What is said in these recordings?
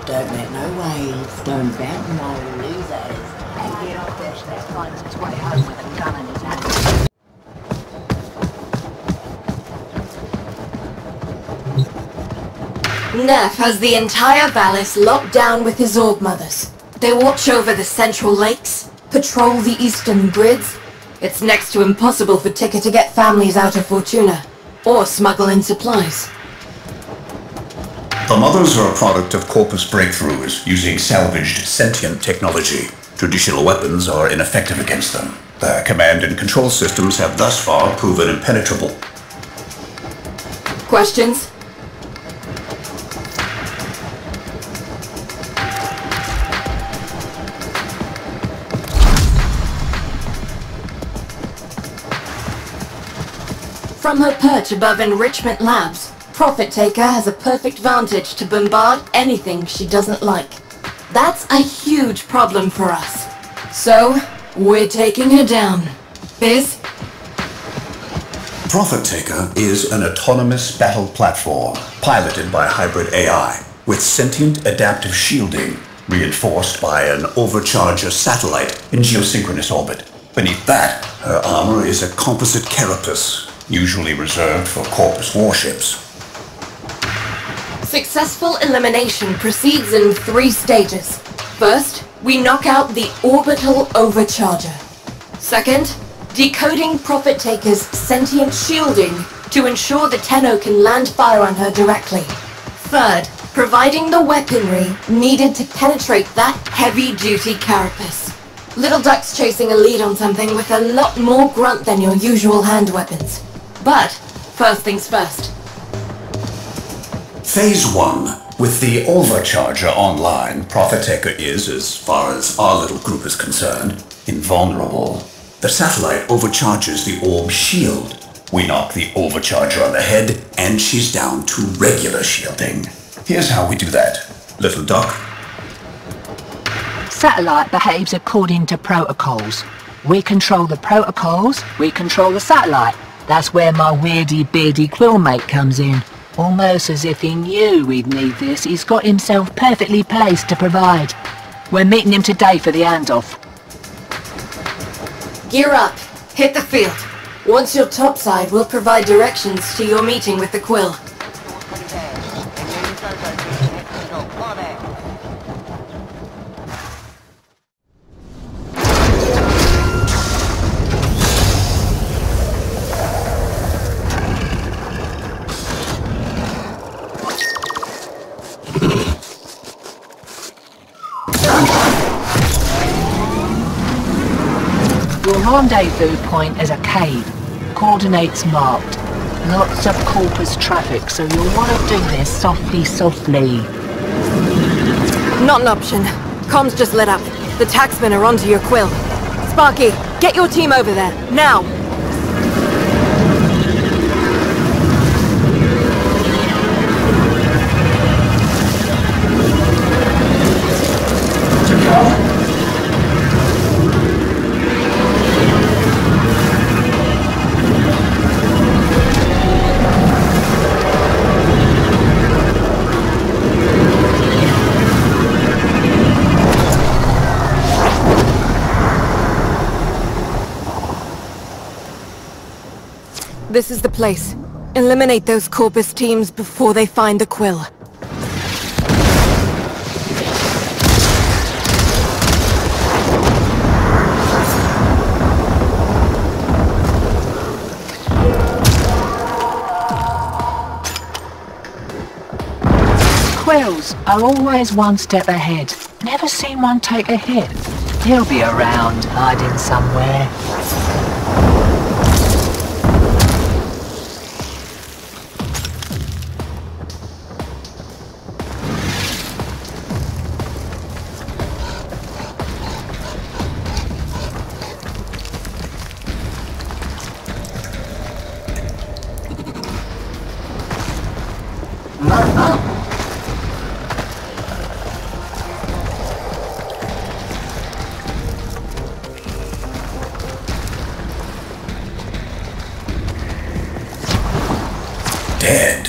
Don't make no waves, don't bet no losers. And get off this that finds its way home with a gun in his hand. Neff has the entire Valis locked down with his Orb Mothers. They watch over the central lakes, patrol the eastern grids. It's next to impossible for Ticker to get families out of Fortuna, or smuggle in supplies. The Mothers are a product of Corpus breakthroughs using salvaged sentient technology. Traditional weapons are ineffective against them. Their command and control systems have thus far proven impenetrable. Questions? From her perch above Enrichment Labs, Profit Taker has a perfect vantage to bombard anything she doesn't like. That's a huge problem for us. So, we're taking her down. Biz? Profit Taker is an autonomous battle platform piloted by hybrid AI with sentient adaptive shielding reinforced by an overcharger satellite in geosynchronous orbit. Beneath that, her armor is a composite carapace, usually reserved for Corpus warships. Successful elimination proceeds in 3 stages. First, we knock out the orbital overcharger. Second, decoding Profit Taker's sentient shielding to ensure the Tenno can land fire on her directly. Third, providing the weaponry needed to penetrate that heavy-duty carapace. Little Duck's chasing a lead on something with a lot more grunt than your usual hand weapons. But, first things first. Phase 1. With the overcharger online, Profit Taker is, as far as our little group is concerned, invulnerable. The satellite overcharges the orb shield. We knock the overcharger on the head, and she's down to regular shielding. Here's how we do that. Little Duck. Satellite behaves according to protocols. We control the protocols, we control the satellite. That's where my weirdy-beardy quillmate comes in. Almost as if he knew we'd need this, he's got himself perfectly placed to provide. We're meeting him today for the handoff. Gear up. Hit the field. Once you're topside, we'll provide directions to your meeting with the Quill. Your rendezvous point is a cave. Coordinates marked. Lots of Corpus traffic, so you'll want to do this softly. Not an option. Comms just lit up. The taxmen are onto your Quill. Sparky, get your team over there, now! This is the place. Eliminate those Corpus teams before they find the Quill. Quills are always one step ahead. Never seen one take a hit. He'll be around, hiding somewhere. Dead?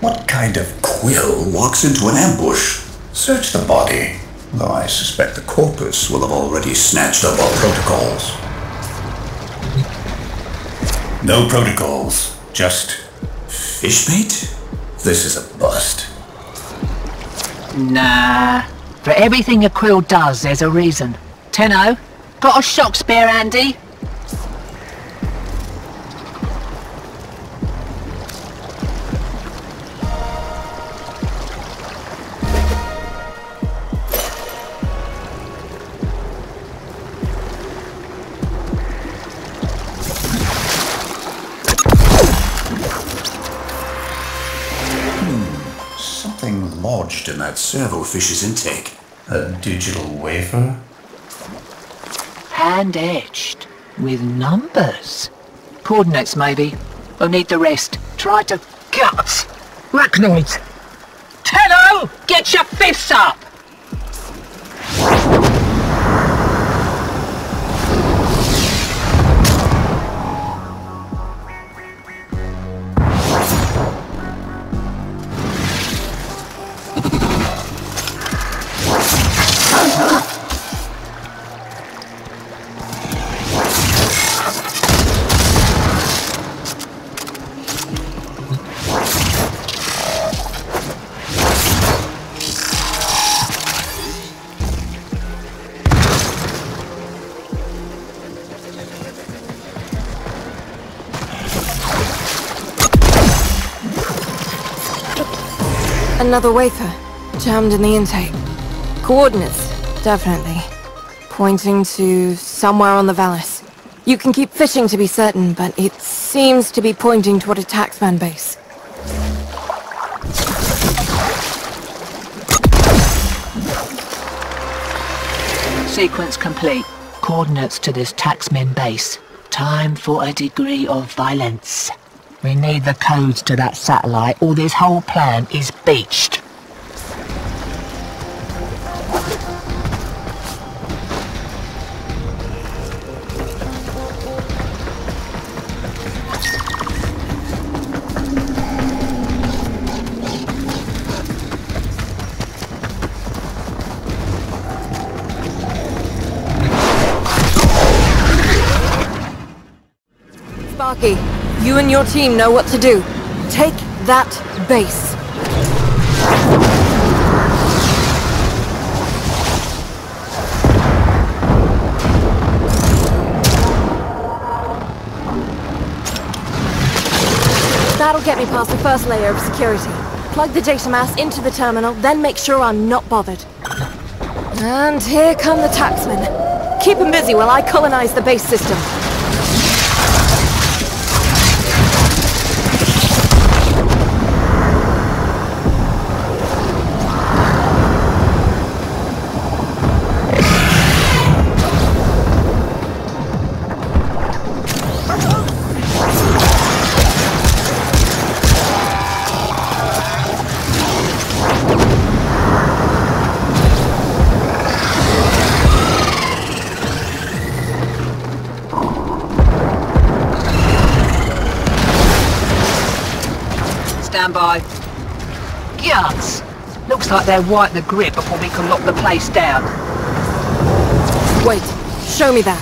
What kind of quill walks into an ambush? Search the body, though I suspect the corpus will have already snatched up our protocols. No protocols, just fish bait? This is a bust. Nah. For everything a quill does, there's a reason. Tenno, got a shock spear handy? Something lodged in that servofish's intake. A digital wafer? Hand-etched. With numbers. Coordinates, maybe. We'll need the rest. Try to... Guts! Arachnoids! Tenno! Get your fists up! Another wafer, jammed in the intake. Coordinates, definitely. Pointing to somewhere on the Valis. You can keep fishing to be certain, but it seems to be pointing toward a taxman base. Sequence complete. Coordinates to this taxman base. Time for a degree of violence. We need the codes to that satellite, or this whole plan is beached. Sparky, you and your team know what to do. Take that base. That'll get me past the first layer of security. Plug the data mass into the terminal, then make sure I'm not bothered. And here come the taxmen. Keep them busy while I colonize the base system. Stand by. Guts! Looks like they'll wipe the grid before we can lock the place down. Wait, show me that.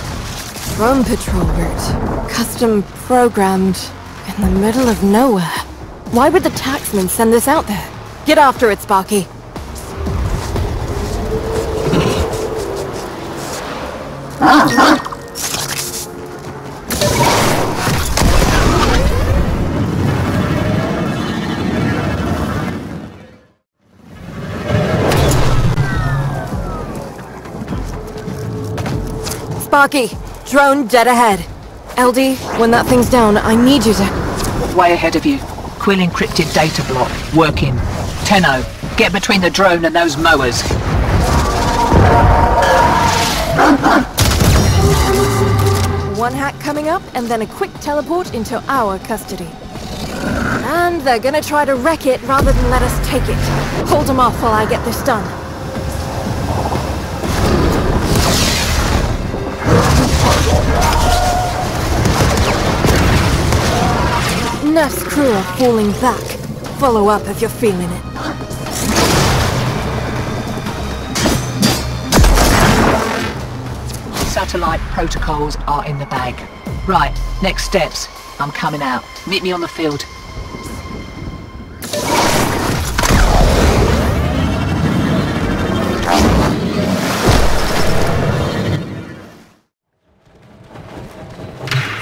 Drone patrol route. Custom programmed in the middle of nowhere. Why would the taxman send this out there? Get after it, Sparky. Sparky, drone dead ahead. LD, when that thing's down, I need you to... Way ahead of you. Quill encrypted data block. Working. Tenno, get between the drone and those mowers. One hack coming up, and then a quick teleport into our custody. And they're gonna try to wreck it rather than let us take it. Hold them off while I get this done. Neff's crew are falling back. Follow up if you're feeling it. satellite protocols are in the bag. Right, next steps. I'm coming out. Meet me on the field.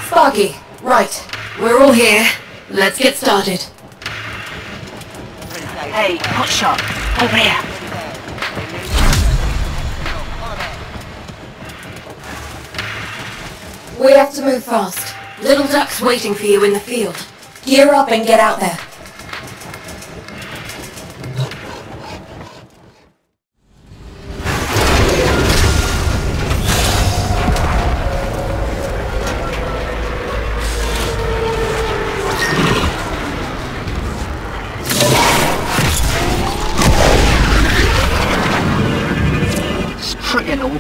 Sparky, right. We're all here. Let's get started. Hey, hotshot, over here. We have to move fast. Little Duck's waiting for you in the field. Gear up and get out there.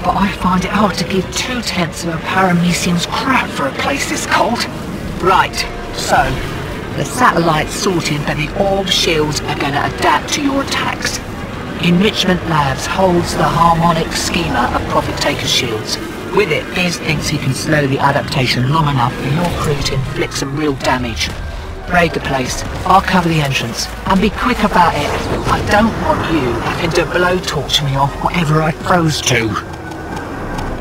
But I find it hard to give 2/10 of a paramecium's crap for a place this cold. Right, so, the satellite's sorting that the orb shields are going to adapt to your attacks. Enrichment Labs holds the harmonic schema of Profit Taker shields. With it, Biz thinks he can slow the adaptation long enough for your crew to inflict some real damage. Raid the place, I'll cover the entrance, and be quick about it. I don't want you having to blowtorch me off whatever I froze to.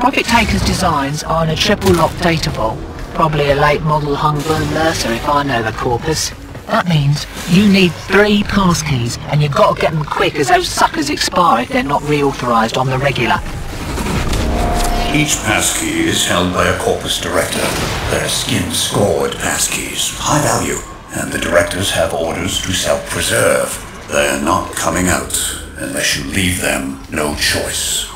Profit Taker's designs are in a triple-lock data vault. Probably a late model Hungburn Mercer if I know the corpus. That means you need 3 passkeys, and you've got to get them quick as those suckers expire if they're not reauthorized on the regular. Each passkey is held by a corpus director. They're skin-scored passkeys, high value, and the directors have orders to self-preserve. They're not coming out unless you leave them no choice.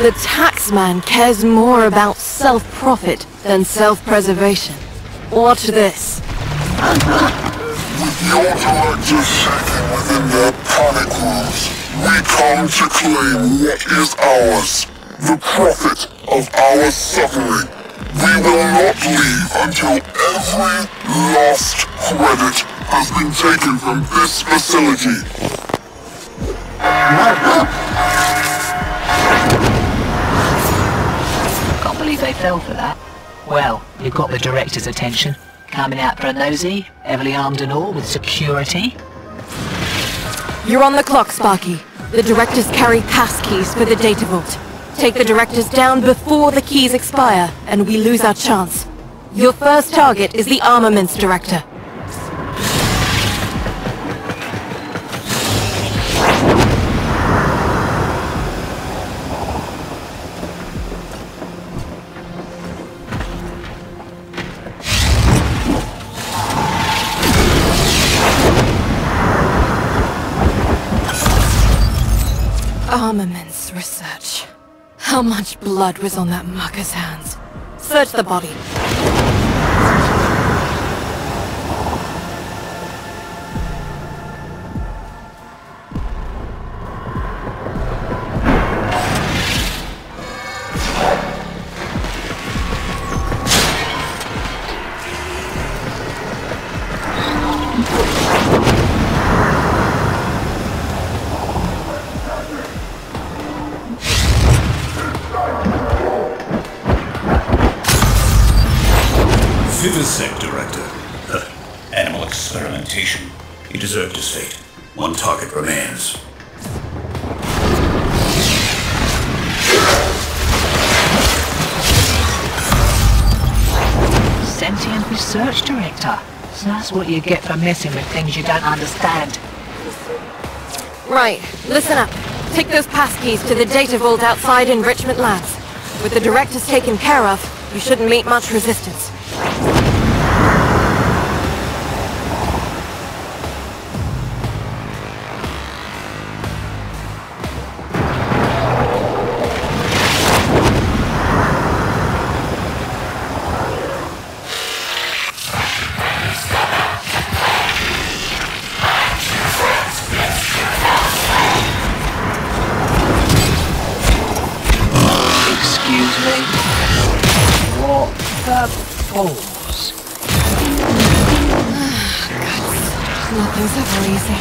The taxman cares more about self-profit than self-preservation. Watch this. With your directors shaking within their panic rooms, we come to claim what is ours. The profit of our suffering. We will not leave until every last credit has been taken from this facility. Can't believe they fell for that. Well, you've got the director's attention. Coming out for a nosy, heavily armed and all, with security. You're on the clock, Sparky. The directors carry passkeys for the data vault. Take the directors down before the keys expire, and we lose our chance. Your first target is the armaments director. Armaments research. How much blood was on that mucker's hands? Search the body. Vivisect Director. Animal experimentation. You deserved his fate. One target remains. Sentient Research Director. So that's what you get for messing with things you don't understand. Right, listen up. Take those passkeys to the data vault outside Enrichment Labs. With the directors taken care of, you shouldn't meet much resistance. Excuse me. What the balls? Nothing's ever easy.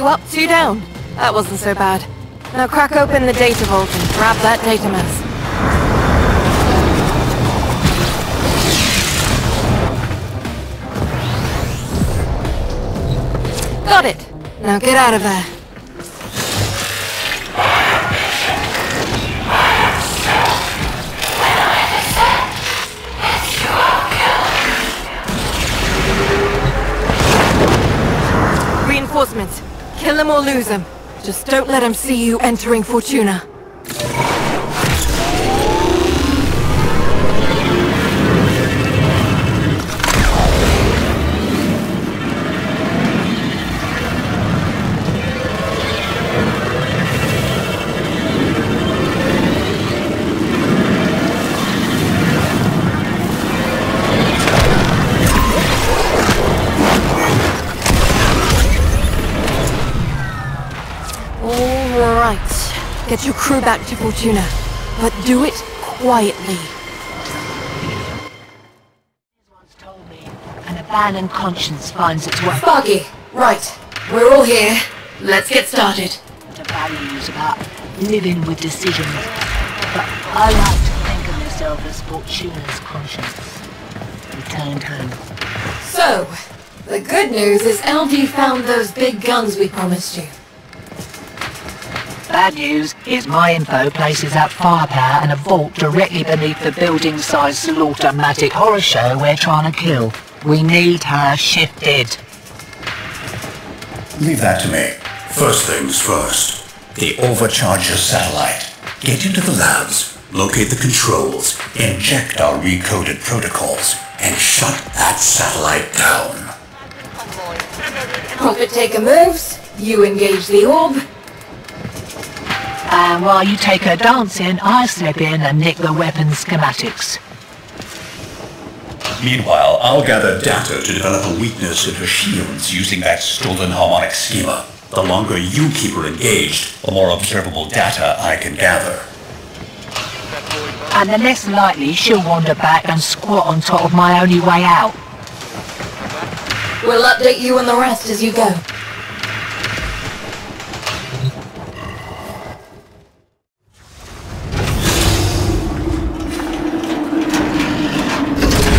2 up, 2 down. That wasn't so bad. Now crack open the data vault and grab that data mass. Got it! Now get out of there. Reinforcements. Kill them or lose them. Just don't let them see you entering Fortuna. Get your crew back to Fortuna, but do it quietly. Once told me, an abandoned conscience finds its way. Foggy, right. We're all here. Let's get started. The values about living with decisions, but I like to think of myself as Fortuna's conscience. Returned home. So, the good news is LD found those big guns we promised you. Bad news is my info places that firepower in a vault directly beneath the building-sized slaughter-matic horror show we're trying to kill. We need her shifted. Leave that to me. First things first. The Overcharger satellite. Get into the labs, locate the controls, inject our recoded protocols, and shut that satellite down. Profit Taker moves, you engage the orb. And while you take her dancing, I slip in and nick the weapon schematics. Meanwhile, I'll gather data to develop a weakness in her shields using that stolen harmonic schema. The longer you keep her engaged, the more observable data I can gather. And the less likely she'll wander back and squat on top of my only way out. We'll update you and the rest as you go.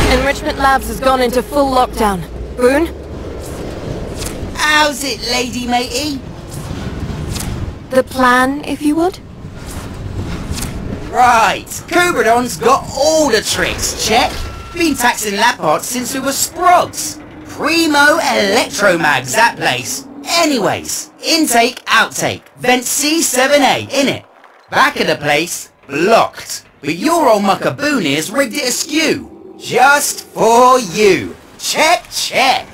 Enrichment Labs has gone into full lockdown. Boone? How's it, lady matey? The plan, if you would? Right, Kubradon's got all the tricks, check. Been taxing lab parts since we were sprogs. Primo electromags, that place. Anyways, intake, outtake, vent C7A, innit? Back of the place, blocked. But your old mucker Boone here's rigged it askew. Just for you. Check, check.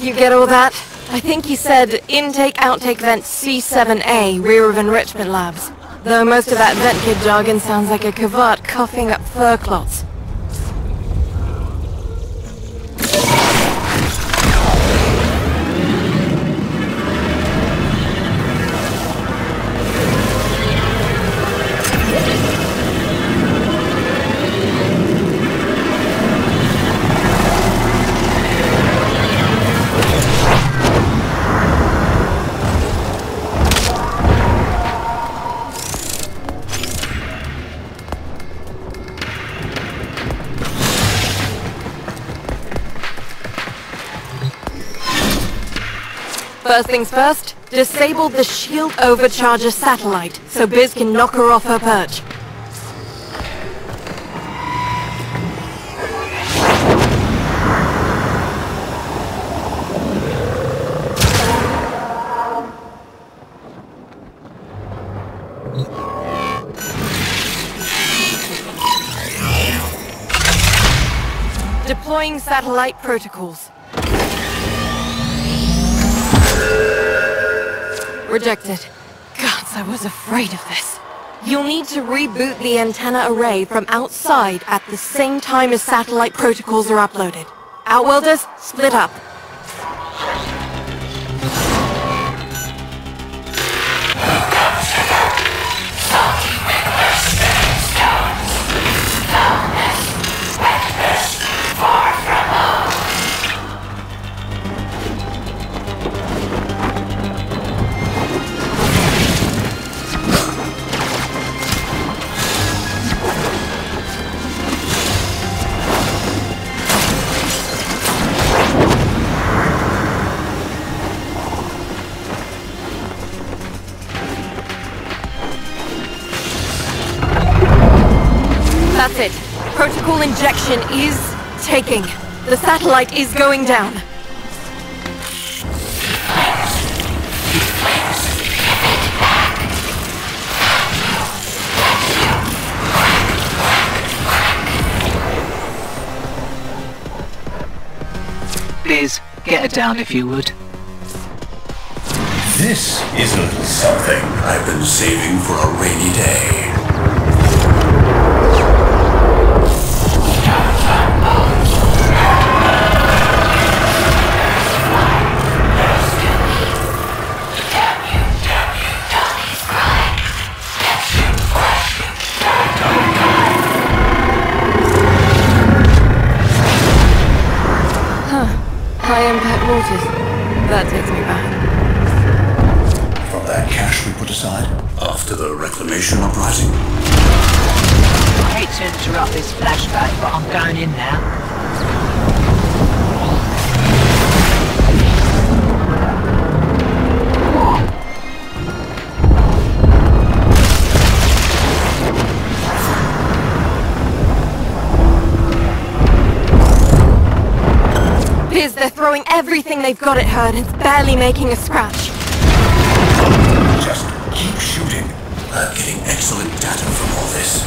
You get all that? I think he said intake, outtake, vent C7A, rear of Enrichment Labs. Though most of that vent kid jargon sounds like a cavart coughing up fur clots. First things first, disable the shield overcharger satellite so Biz can knock her off her perch. Deploying satellite protocols. Rejected. Gods, I was afraid of this. You'll need to reboot the antenna array from outside at the same time as satellite protocols are uploaded. Outworlders, split up. That's it. Protocol injection is taking. The satellite is going down. Liz, get her down if you would. This is a little something I've been saving for a rainy day. High impact mortars. That takes me back. From that cash we put aside after the reclamation uprising. I hate to interrupt this flashback, but I'm going in now. Biz, they're throwing everything they've got at her and it's barely making a scratch. Just keep shooting. I'm getting excellent data from all this.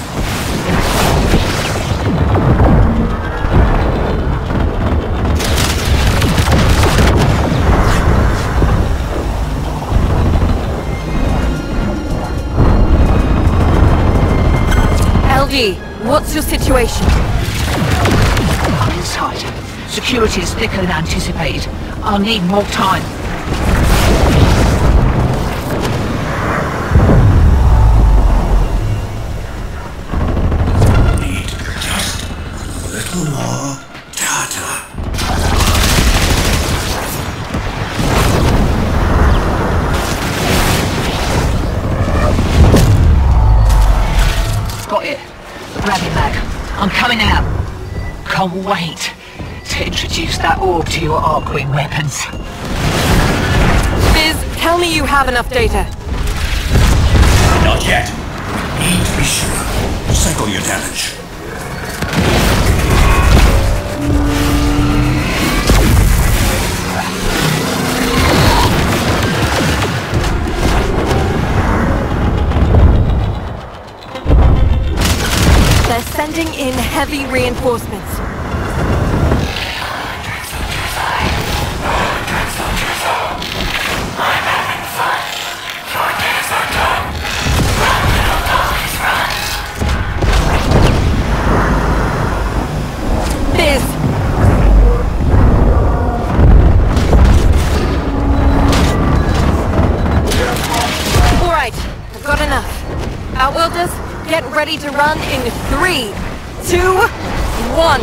LG, what's your situation? I'm inside. Security is thicker than anticipated. I'll need more time. Need just a little more data. Got it. Grab it, Mag. I'm coming out. Can't wait to introduce that orb to your Arcwing weapons. Biz, tell me you have enough data. Not yet. Need to be sure. Cycle your damage. They're sending in heavy reinforcements. Biz! Alright, I've got enough. Outworlders, get ready to run in 3, 2, 1.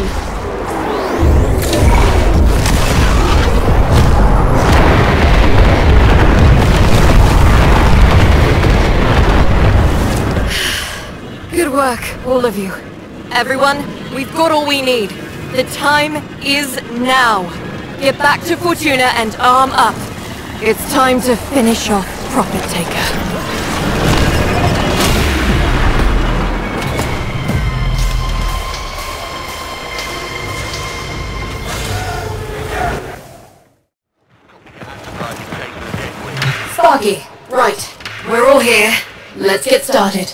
Good work, all of you. Everyone, we've got all we need. The time is now. Get back to Fortuna and arm up. It's time to finish off Profit Taker. Sparky, right. We're all here. Let's get started.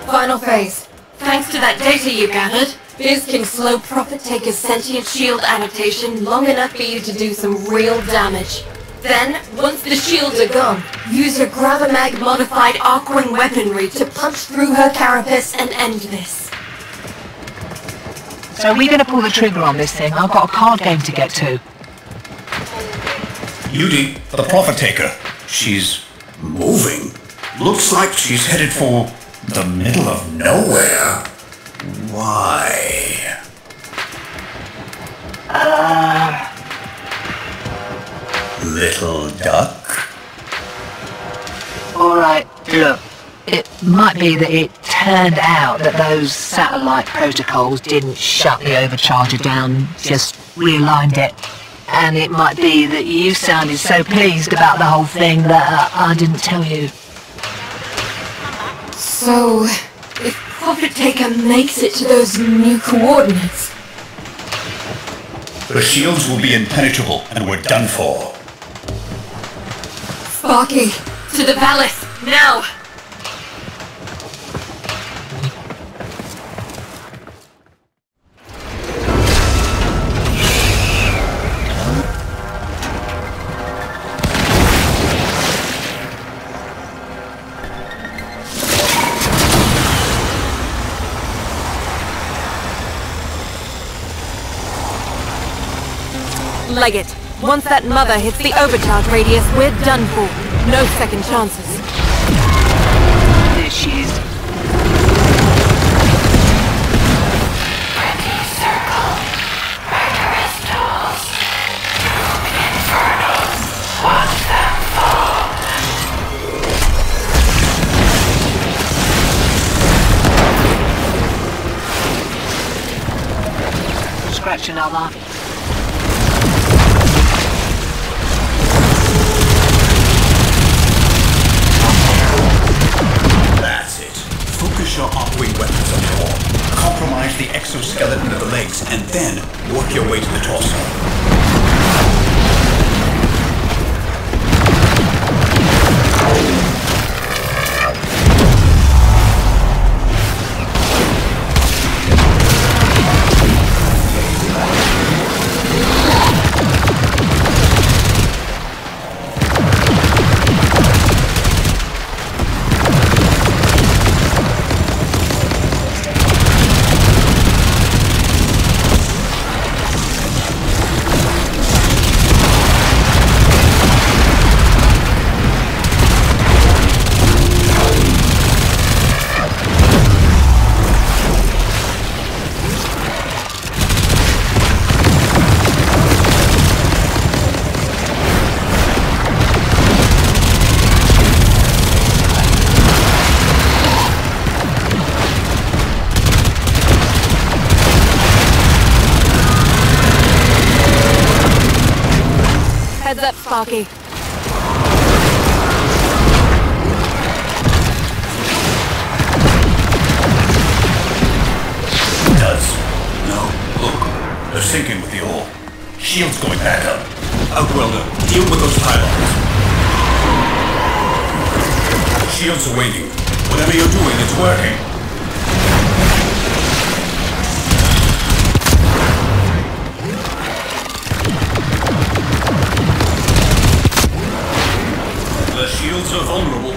Final phase. Thanks to that data you gathered, Biz can slow Profit Taker's sentient shield adaptation long enough for you to do some real damage. Then, once the shields are gone, use your Gravamag modified Arcwing weaponry to punch through her carapace and end this. So we're going to pull the trigger on this thing. I've got a card game to get to. Yudi, the Profit Taker. She's moving. Looks like she's headed for the middle of nowhere. Why? Little duck? Alright, look. It might be that it turned out that those satellite protocols didn't shut the overcharger down, just realigned it. And it might be that you sounded so pleased about the whole thing that I didn't tell you. So, if Profit Taker makes it to those new coordinates... The shields will be impenetrable, and we're done for. Sparky, to the palace, now! Leggett, once that mother hits the overcharge radius, we're done for. No second chances. There she is. Pretty circle, murderous tools, doom infernos, watch them fall. Scratch another. Focus your upwing weapons on the orb. Compromise the exoskeleton of the legs, and then work your way to the torso. Heads up, Sparky. Does. No. Look. They're sinking with the ore. Shield's going back up. Outworlder, deal with those pylons. Shields are waiting. Whatever you're doing, it's working. The shields are vulnerable.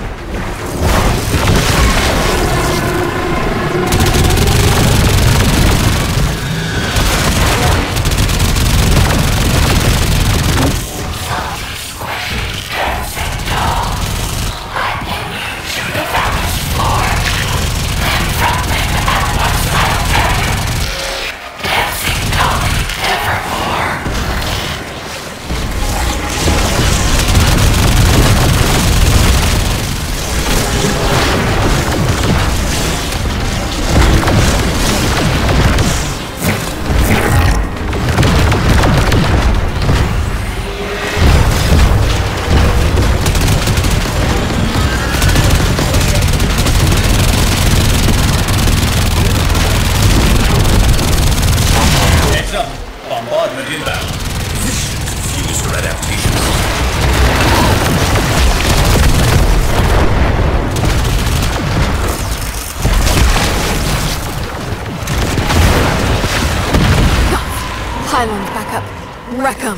Bombardment inbound. This should confuse her adaptation. Pylons back up. Wreck 'em.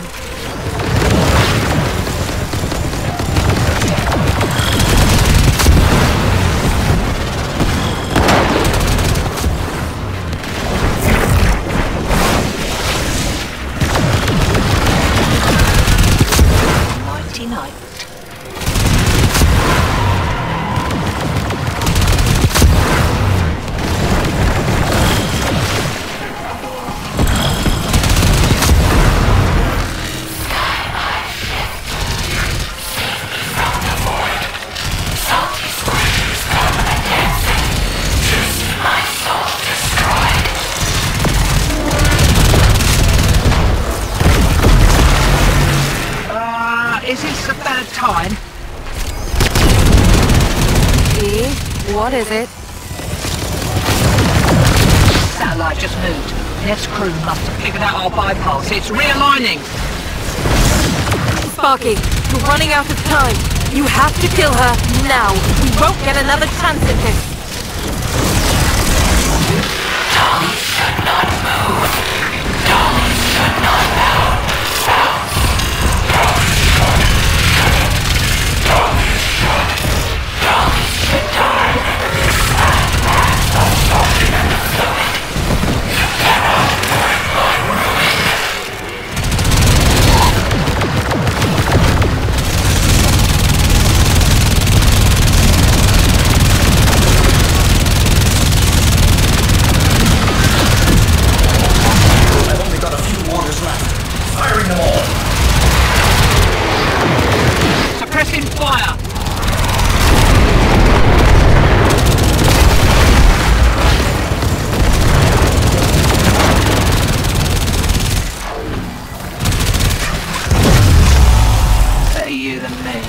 time. E, what is it? Satellite just moved. Neff's crew must have figured out our bypass. It's realigning. Sparky, you're running out of time. You have to kill her now. We won't get another chance at this. Dolly should not move. Dolly should not bounce. Dolly should die. I've only got a few mortars left. Firing them all. Suppressing fire. Better you than me.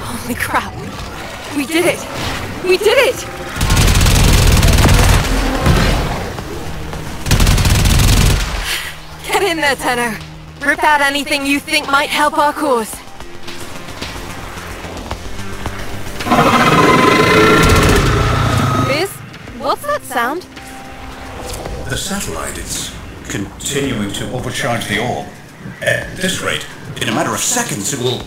Holy crap. We did it! We did it! Get in there, Tenor. Rip out anything you think might help our cause. Biz, what's that sound? The satellite is continuing to overcharge the orb. At this rate, in a matter of seconds, it will...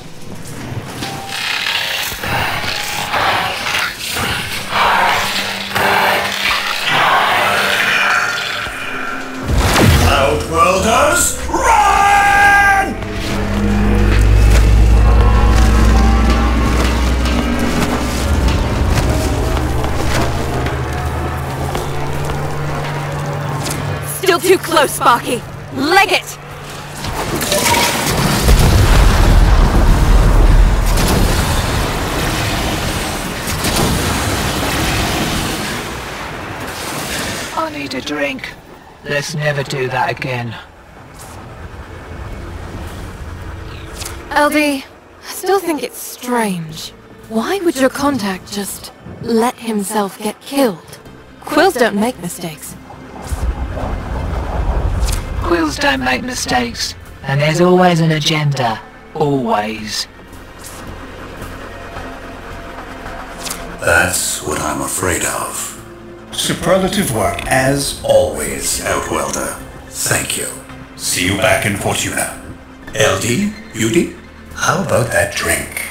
Outworlders, run! Still too close, Sparky. Leg it! I need a drink. Let's never do that again. LD, I still think it's strange. Why would your contact just let himself get killed? Quills don't make mistakes. Quills don't make mistakes, and there's always an agenda. Always. That's what I'm afraid of. Superlative work, as always, Outwelder. Thank you. See you back in Fortuna. LD, Beauty, how about that drink?